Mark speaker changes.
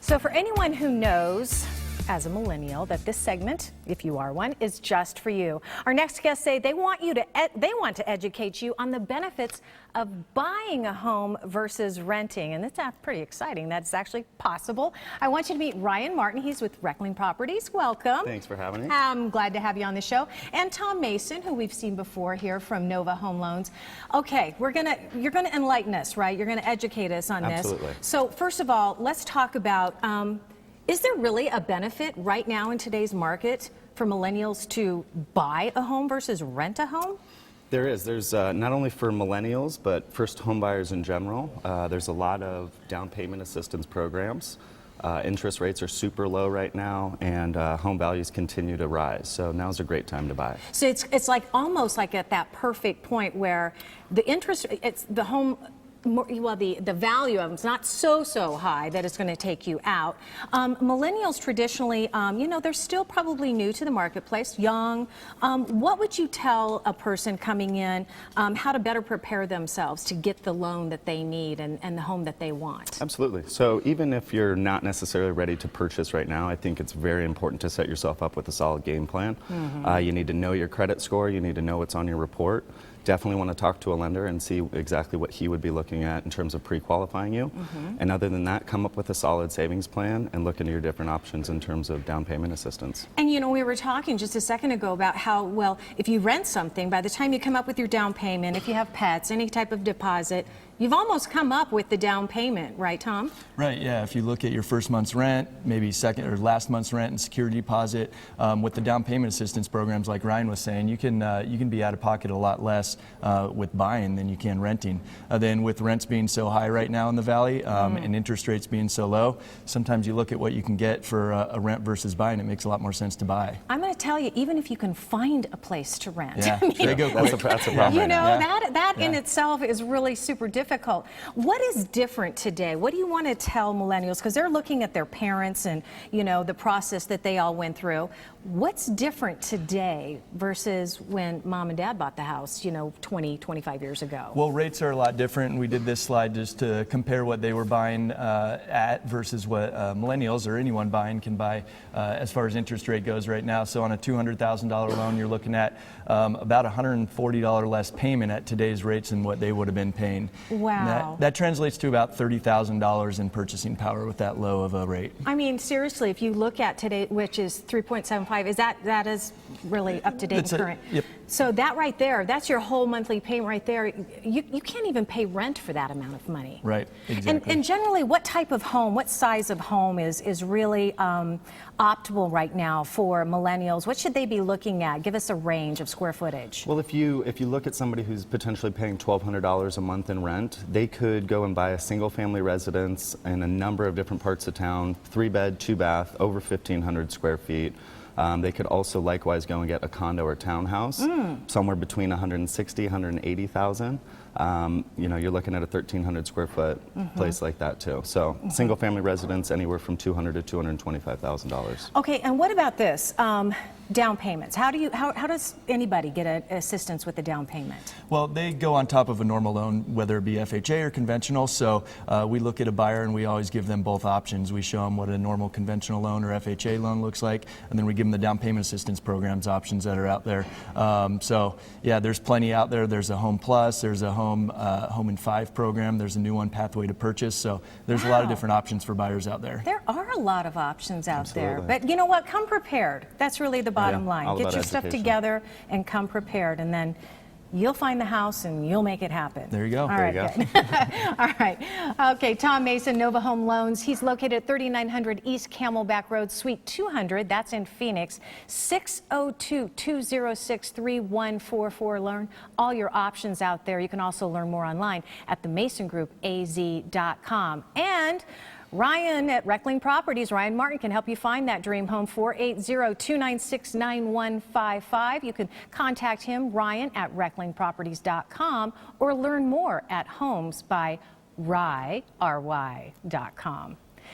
Speaker 1: So for anyone who knows, as a millennial, that this segment, if you are one, is just for you. Our next guests say they want to educate you on the benefits of buying a home versus renting, and that's pretty exciting. That's actually possible. I want you to meet Ryan Martin. He's with Reckling Properties. Welcome.
Speaker 2: Thanks for having me.
Speaker 1: I'm glad to have you on the show. And Tom Mason, who we've seen before here from Nova Home Loans. Okay, you're gonna enlighten us, right? You're gonna educate us on this.
Speaker 2: Absolutely.
Speaker 1: So first of all, let's talk about. Is there really a benefit right now in today's market for millennials to buy a home versus rent a home?
Speaker 2: There is. There's not only for millennials, but first home buyers in general. There's a lot of down payment assistance programs. Interest rates are super low right now, and home values continue to rise. So now's a great time to buy.
Speaker 1: So it's like almost like at that perfect point where the interest, the home. Well, the value of them is not so high that it's going to take you out. Millennials traditionally, they're still probably new to the marketplace, young. What would you tell a person coming in how to better prepare themselves to get the loan that they need and the home that they want?
Speaker 2: Absolutely. So even if you're not necessarily ready to purchase right now, I think it's very important to set yourself up with a solid game plan. You need to know your credit score. You need to know what's on your report. Definitely want to talk to a lender and see exactly what he would be looking at in terms of pre-qualifying you. And other than that, come up with a solid savings plan and look into your different options in terms of down payment assistance.
Speaker 1: And we were talking just a second ago about how, well, if you rent something, by the time you come up with your down payment, if you have pets, any type of deposit, you've almost come up with the down payment, right, Tom?
Speaker 3: Right, yeah. If you look at your first month's rent, maybe second or last month's rent and security deposit, with the down payment assistance programs like Ryan was saying, you can be out of pocket a lot less with buying than you can renting. Then with rents being so high right now in the Valley and interest rates being so low, sometimes you look at what you can get for a rent versus buying, it makes a lot more sense to buy.
Speaker 1: I'm going to tell you, even if you can find a place to rent.
Speaker 3: Yeah, they go quick.
Speaker 2: That's a problem.
Speaker 1: That in itself is really super difficult. What is different today? What do you want to tell millennials? Because they're looking at their parents and, the process that they all went through. What's different today versus when mom and dad bought the house, 20, 25 years ago?
Speaker 3: Well, rates are a lot different, and we did this slide just to compare what they were buying at versus what millennials or anyone buying can buy as far as interest rate goes right now. So on a $200,000 loan, you're looking at about $140 less payment at today's rates than what they would have been paying.
Speaker 1: Wow.
Speaker 3: That translates to about $30,000 in purchasing power with that low of a rate.
Speaker 1: I mean, seriously, if you look at today, which is 3.75, that is really up to date and current.
Speaker 3: Yep.
Speaker 1: So that right there, that's your whole monthly payment right there. You can't even pay rent for that amount of money.
Speaker 3: Right, exactly.
Speaker 1: And generally, what type of home, what size of home is really optimal right now for millennials? What should they be looking at? Give us a range of square footage.
Speaker 2: Well, if you look at somebody who's potentially paying $1,200 a month in rent, they could go and buy a single family residence in a number of different parts of town, 3-bed, 2-bath, over 1,500 square feet. They could also likewise go and get a condo or townhouse, somewhere between 160, 180,000. You're looking at a 1,300 square foot place like that too. So single family residence anywhere from $200,000 to $225,000.
Speaker 1: Okay, and what about this? Down payments. How does anybody get assistance with the down payment?
Speaker 3: Well, they go on top of a normal loan, whether it be FHA or conventional. So we look at a buyer and we always give them both options. We show them what a normal conventional loan or FHA loan looks like, and then we give them the down payment assistance programs options that are out there. So yeah, there's plenty out there. There's a Home Plus, there's a Home in 5 program, there's a new one, Pathway to Purchase. So there's a lot of different options for buyers out there.
Speaker 1: There are a lot of options out there.
Speaker 2: Absolutely.
Speaker 1: But you know what? Come prepared. That's really the bottom line.
Speaker 2: All
Speaker 1: Get
Speaker 2: about
Speaker 1: your stuff
Speaker 2: education.
Speaker 1: together and come prepared, and then you'll find the house and you'll make it happen.
Speaker 3: There you go.
Speaker 1: All
Speaker 2: There
Speaker 1: right,
Speaker 2: you go.
Speaker 1: good. All right. Okay, Tom Mason, Nova Home Loans. He's located at 3900 East Camelback Road, Suite 200. That's in Phoenix. 602-206-3144. Learn all your options out there. You can also learn more online at themaisongroup.az.com. And Ryan at Reckling Properties, Ryan Martin, can help you find that dream home. 480-296-9155. You can contact him, Ryan, at recklingproperties.com, or learn more at homesbyry.com.